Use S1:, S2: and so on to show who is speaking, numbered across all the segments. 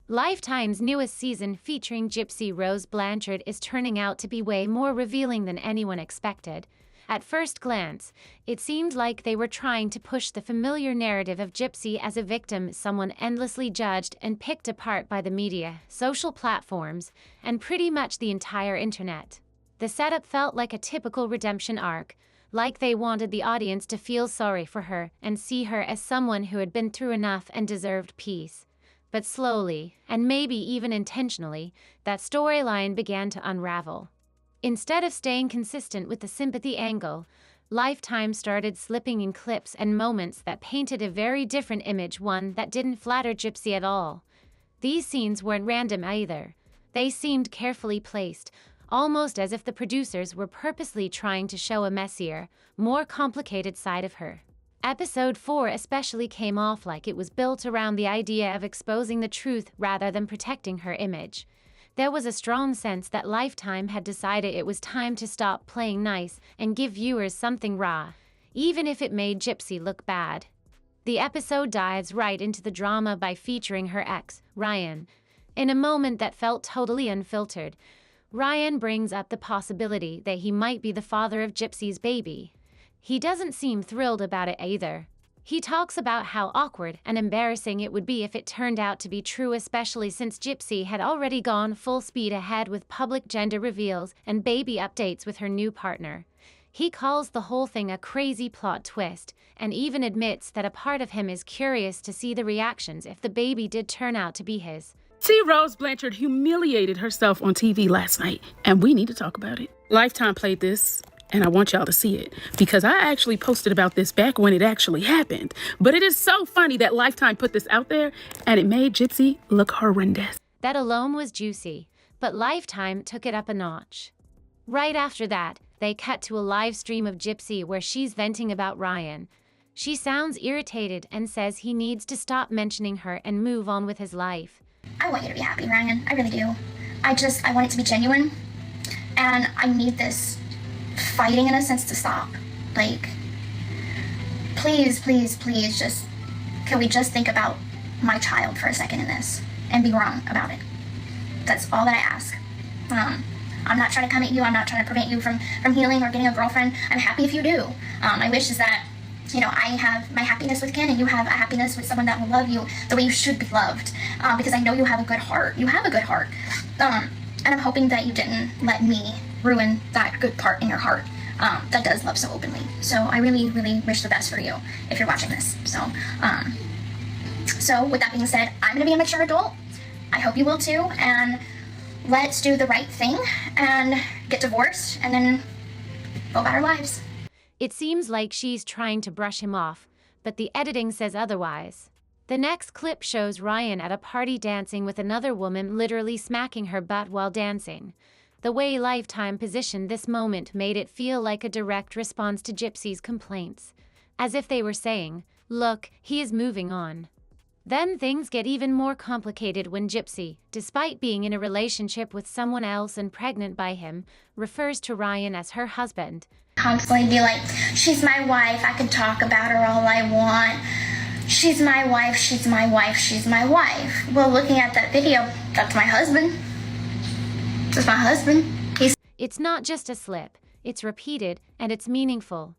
S1: Lifetime's newest season featuring Gypsy Rose Blanchard is turning out to be way more revealing than anyone expected. At first glance, it seemed like they were trying to push the familiar narrative of Gypsy as a victim, someone endlessly judged and picked apart by the media, social platforms, and pretty much the entire internet. The setup felt like a typical redemption arc, like they wanted the audience to feel sorry for her and see her as someone who had been through enough and deserved peace. But slowly, and maybe even intentionally, that storyline began to unravel. Instead of staying consistent with the sympathy angle, Lifetime started slipping in clips and moments that painted a very different image, one that didn't flatter Gypsy at all. These scenes weren't random either. They seemed carefully placed, almost as if the producers were purposely trying to show a messier, more complicated side of her. Episode 4 especially came off like it was built around the idea of exposing the truth rather than protecting her image. There was a strong sense that Lifetime had decided it was time to stop playing nice and give viewers something raw, even if it made Gypsy look bad. The episode dives right into the drama by featuring her ex, Ryan. In a moment that felt totally unfiltered, Ryan brings up the possibility that he might be the father of Gypsy's baby. He doesn't seem thrilled about it either. He talks about how awkward and embarrassing it would be if it turned out to be true, especially since Gypsy had already gone full speed ahead with public gender reveals and baby updates with her new partner. He calls the whole thing a crazy plot twist, and even admits that a part of him is curious to see the reactions if the baby did turn out to be his.
S2: See, Rose Blanchard humiliated herself on TV last night, and we need to talk about it. Lifetime played this, and I want y'all to see it, because I actually posted about this back when it actually happened. But it is so funny that Lifetime put this out there, and it made Gypsy look horrendous.
S1: That alone was juicy, but Lifetime took it up a notch. Right after that, they cut to a live stream of Gypsy where she's venting about Ryan. She sounds irritated and says he needs to stop mentioning her and move on with his life.
S3: I want you to be happy, Ryan. I really do. I want it to be genuine. And I need this fighting, in a sense, to stop. Like, please, please, please, can we just think about my child for a second in this and be wrong about it? That's all that I ask. I'm not trying to come at you. I'm not trying to prevent you from healing or getting a girlfriend. I'm happy if you do. My wish is that, I have my happiness with Ken and you have a happiness with someone that will love you the way you should be loved. Because I know you have a good heart. You have a good heart. And I'm hoping that you didn't let me ruin that good part in your heart that does love so openly. So I really, really wish the best for you if you're watching this. So with that being said, I'm going to be a mature adult. I hope you will too. And let's do the right thing and get divorced and then go about our lives.
S1: It seems like she's trying to brush him off, but the editing says otherwise. The next clip shows Ryan at a party dancing with another woman, literally smacking her butt while dancing. The way Lifetime positioned this moment made it feel like a direct response to Gypsy's complaints, as if they were saying, "Look, he is moving on." Then things get even more complicated when Gypsy, despite being in a relationship with someone else and pregnant by him, refers to Ryan as her husband.
S3: Constantly be like, she's my wife, I can talk about her all I want. She's my wife, she's my wife, she's my wife. Well, looking at that video, that's my husband. That's my husband.
S1: It's not just a slip, it's repeated, and it's meaningful.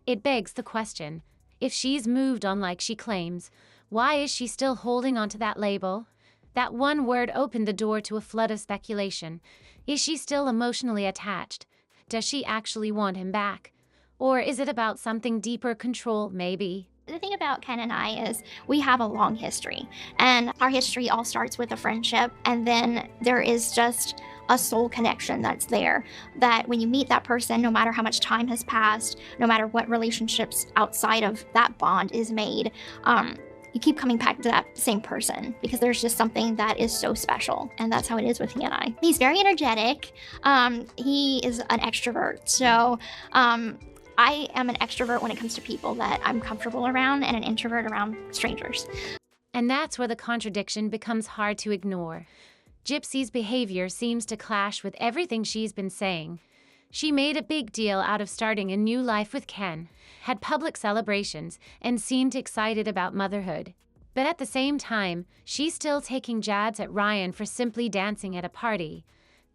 S1: It begs the question, if she's moved on like she claims, why is she still holding onto that label? That one word opened the door to a flood of speculation. Is she still emotionally attached? Does she actually want him back? Or is it about something deeper, control, maybe?
S4: The thing about Ken and I is we have a long history, and our history all starts with a friendship, and then there is just a soul connection that's there, that when you meet that person, no matter how much time has passed, no matter what relationships outside of that bond is made, you keep coming back to that same person because there's just something that is so special. And that's how it is with he and I. He's very energetic. He is an extrovert. So I am an extrovert when it comes to people that I'm comfortable around, and an introvert around strangers.
S1: And that's where the contradiction becomes hard to ignore. Gypsy's behavior seems to clash with everything she's been saying. She made a big deal out of starting a new life with Ken, had public celebrations, and seemed excited about motherhood. But at the same time, she's still taking jabs at Ryan for simply dancing at a party.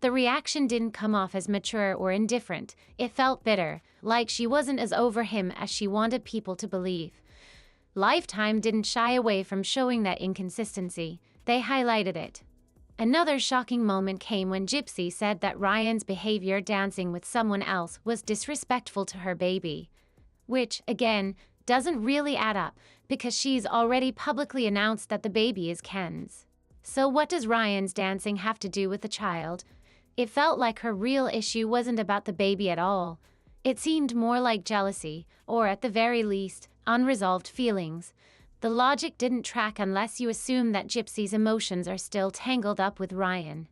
S1: The reaction didn't come off as mature or indifferent. It felt bitter, like she wasn't as over him as she wanted people to believe. Lifetime didn't shy away from showing that inconsistency. They highlighted it. Another shocking moment came when Gypsy said that Ryan's behavior dancing with someone else was disrespectful to her baby. Which, again, doesn't really add up, because she's already publicly announced that the baby is Ken's. So what does Ryan's dancing have to do with the child? It felt like her real issue wasn't about the baby at all. It seemed more like jealousy, or at the very least, unresolved feelings. The logic didn't track unless you assume that Gypsy's emotions are still tangled up with Ryan.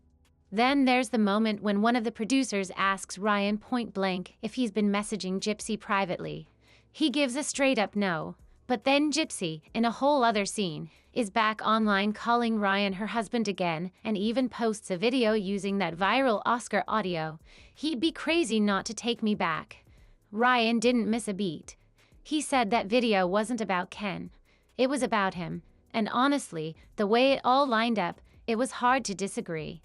S1: Then there's the moment when one of the producers asks Ryan point-blank if he's been messaging Gypsy privately. He gives a straight-up no. But then Gypsy, in a whole other scene, is back online calling Ryan her husband again and even posts a video using that viral Oscar audio. "He'd be crazy not to take me back." Ryan didn't miss a beat. He said that video wasn't about Ken. It was about him, and honestly, the way it all lined up, it was hard to disagree.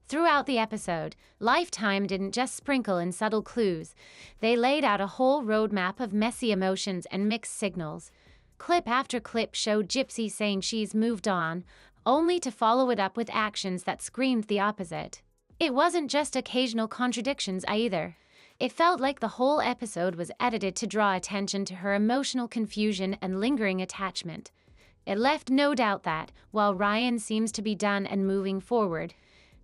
S1: Throughout the episode, Lifetime didn't just sprinkle in subtle clues. They laid out a whole roadmap of messy emotions and mixed signals. Clip after clip showed Gypsy saying she's moved on, only to follow it up with actions that screamed the opposite. It wasn't just occasional contradictions either. It felt like the whole episode was edited to draw attention to her emotional confusion and lingering attachment. It left no doubt that, while Ryan seems to be done and moving forward,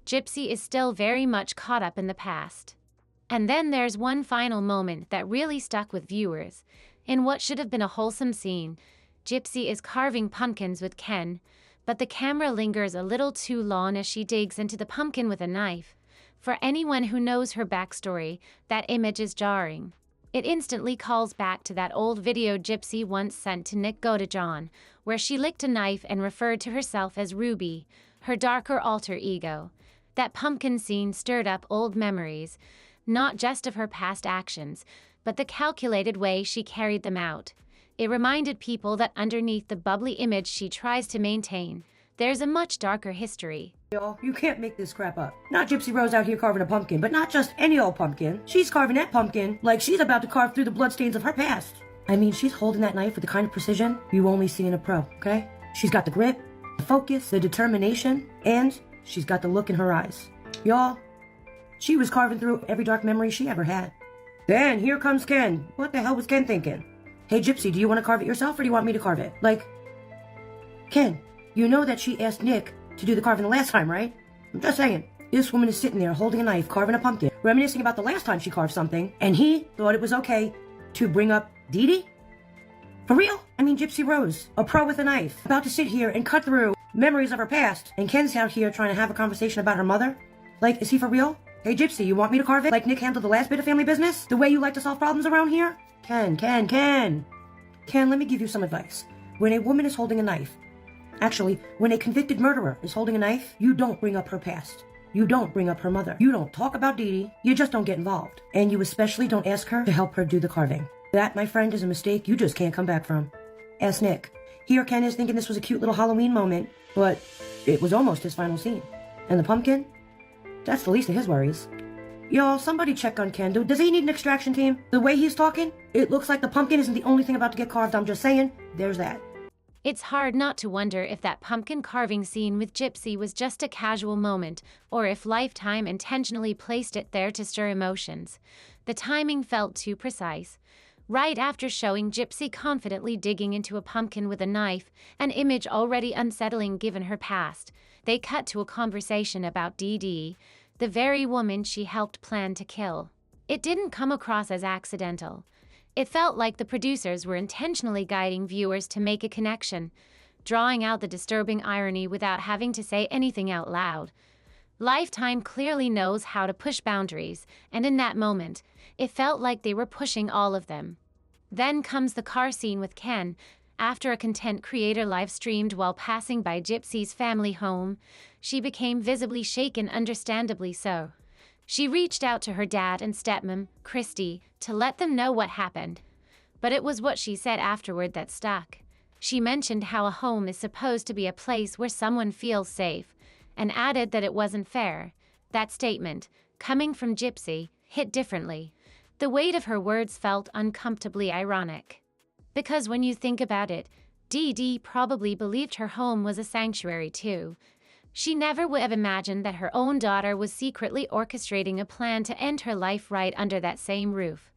S1: Gypsy is still very much caught up in the past. And then there's one final moment that really stuck with viewers. In what should have been a wholesome scene, Gypsy is carving pumpkins with Ken, but the camera lingers a little too long as she digs into the pumpkin with a knife. For anyone who knows her backstory, that image is jarring. It instantly calls back to that old video Gypsy once sent to Nick Godejohn, where she licked a knife and referred to herself as Ruby, her darker alter ego. That pumpkin scene stirred up old memories, not just of her past actions, but the calculated way she carried them out. It reminded people that underneath the bubbly image she tries to maintain, there's a much darker history.
S5: Y'all, you can't make this crap up. Not Gypsy Rose out here carving a pumpkin, but not just any old pumpkin. She's carving that pumpkin like she's about to carve through the bloodstains of her past. I mean, she's holding that knife with the kind of precision you only see in a pro, okay? She's got the grip, the focus, the determination, and she's got the look in her eyes. Y'all, she was carving through every dark memory she ever had. Then here comes Ken. What the hell was Ken thinking? Hey Gypsy, do you want to carve it yourself or do you want me to carve it? Like, Ken, you know that she asked Nick to do the carving the last time, right? I'm just saying. This woman is sitting there holding a knife, carving a pumpkin, reminiscing about the last time she carved something, and he thought it was okay to bring up Dee Dee? For real? I mean, Gypsy Rose, a pro with a knife, about to sit here and cut through memories of her past, and Ken's out here trying to have a conversation about her mother? Like, is he for real? Hey Gypsy, you want me to carve it like Nick handled the last bit of family business? The way you like to solve problems around here? Ken, let me give you some advice. When a woman is holding a knife, actually, when a convicted murderer is holding a knife, you don't bring up her past. You don't bring up her mother. You don't talk about Dee Dee. You just don't get involved. And you especially don't ask her to help her do the carving. That, my friend, is a mistake you just can't come back from. Ask Nick. Here Ken is thinking this was a cute little Halloween moment, but it was almost his final scene. And the pumpkin? That's the least of his worries. Y'all, somebody check on Ken. Does he need an extraction team? The way he's talking, it looks like the pumpkin isn't the only thing about to get carved. I'm just saying, there's that.
S1: It's hard not to wonder if that pumpkin carving scene with Gypsy was just a casual moment, or if Lifetime intentionally placed it there to stir emotions. The timing felt too precise. Right after showing Gypsy confidently digging into a pumpkin with a knife, an image already unsettling given her past, they cut to a conversation about Dee Dee, the very woman she helped plan to kill. It didn't come across as accidental. It felt like the producers were intentionally guiding viewers to make a connection, drawing out the disturbing irony without having to say anything out loud. Lifetime clearly knows how to push boundaries, and in that moment, it felt like they were pushing all of them. Then comes the car scene with Ken. After a content creator live-streamed while passing by Gypsy's family home, she became visibly shaken, understandably so. She reached out to her dad and stepmom, Christy, to let them know what happened. But it was what she said afterward that stuck. She mentioned how a home is supposed to be a place where someone feels safe, and added that it wasn't fair. That statement, coming from Gypsy, hit differently. The weight of her words felt uncomfortably ironic. Because when you think about it, Dee Dee probably believed her home was a sanctuary too. She never would have imagined that her own daughter was secretly orchestrating a plan to end her life right under that same roof.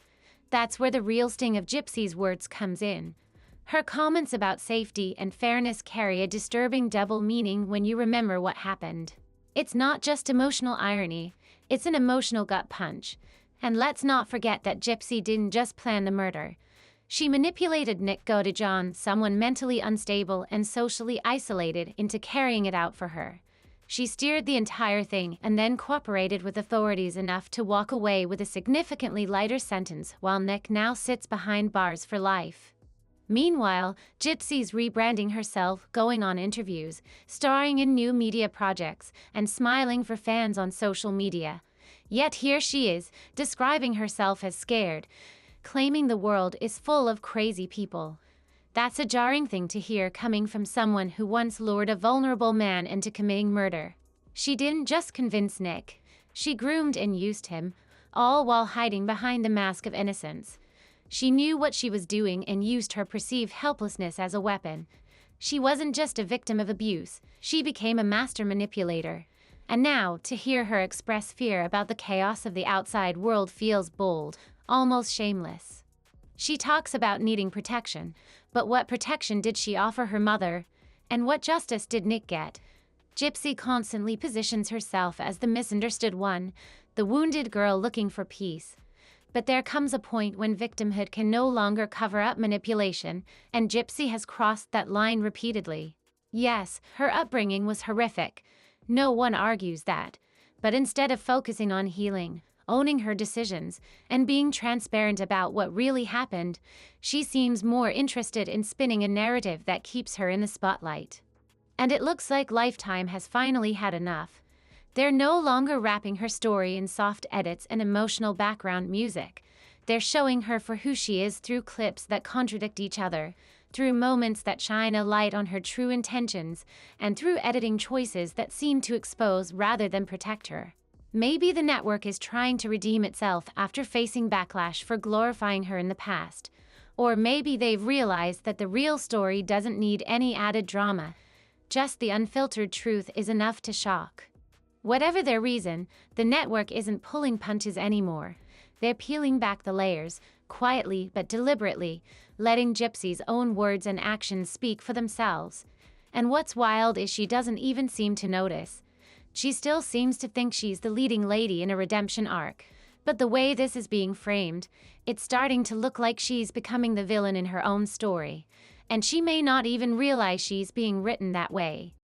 S1: That's where the real sting of Gypsy's words comes in. Her comments about safety and fairness carry a disturbing double meaning when you remember what happened. It's not just emotional irony, it's an emotional gut punch. And let's not forget that Gypsy didn't just plan the murder. She manipulated Nick Godejohn, someone mentally unstable and socially isolated, into carrying it out for her. She steered the entire thing and then cooperated with authorities enough to walk away with a significantly lighter sentence, while Nick now sits behind bars for life. Meanwhile, Gypsy's rebranding herself, going on interviews, starring in new media projects, and smiling for fans on social media. Yet here she is, describing herself as scared, claiming the world is full of crazy people. That's a jarring thing to hear coming from someone who once lured a vulnerable man into committing murder. She didn't just convince Nick, she groomed and used him, all while hiding behind the mask of innocence. She knew what she was doing and used her perceived helplessness as a weapon. She wasn't just a victim of abuse, she became a master manipulator. And now, to hear her express fear about the chaos of the outside world feels bold, almost shameless. She talks about needing protection, but what protection did she offer her mother? And what justice did Nick get? Gypsy constantly positions herself as the misunderstood one, the wounded girl looking for peace. But there comes a point when victimhood can no longer cover up manipulation, and Gypsy has crossed that line repeatedly. Yes, her upbringing was horrific. No one argues that. But instead of focusing on healing, owning her decisions, and being transparent about what really happened, she seems more interested in spinning a narrative that keeps her in the spotlight. And it looks like Lifetime has finally had enough. They're no longer wrapping her story in soft edits and emotional background music. They're showing her for who she is through clips that contradict each other, through moments that shine a light on her true intentions, and through editing choices that seem to expose rather than protect her. Maybe the network is trying to redeem itself after facing backlash for glorifying her in the past. Or maybe they've realized that the real story doesn't need any added drama. Just the unfiltered truth is enough to shock. Whatever their reason, the network isn't pulling punches anymore. They're peeling back the layers, quietly but deliberately, letting Gypsy's own words and actions speak for themselves. And what's wild is she doesn't even seem to notice. She still seems to think she's the leading lady in a redemption arc. But the way this is being framed, it's starting to look like she's becoming the villain in her own story. And she may not even realize she's being written that way.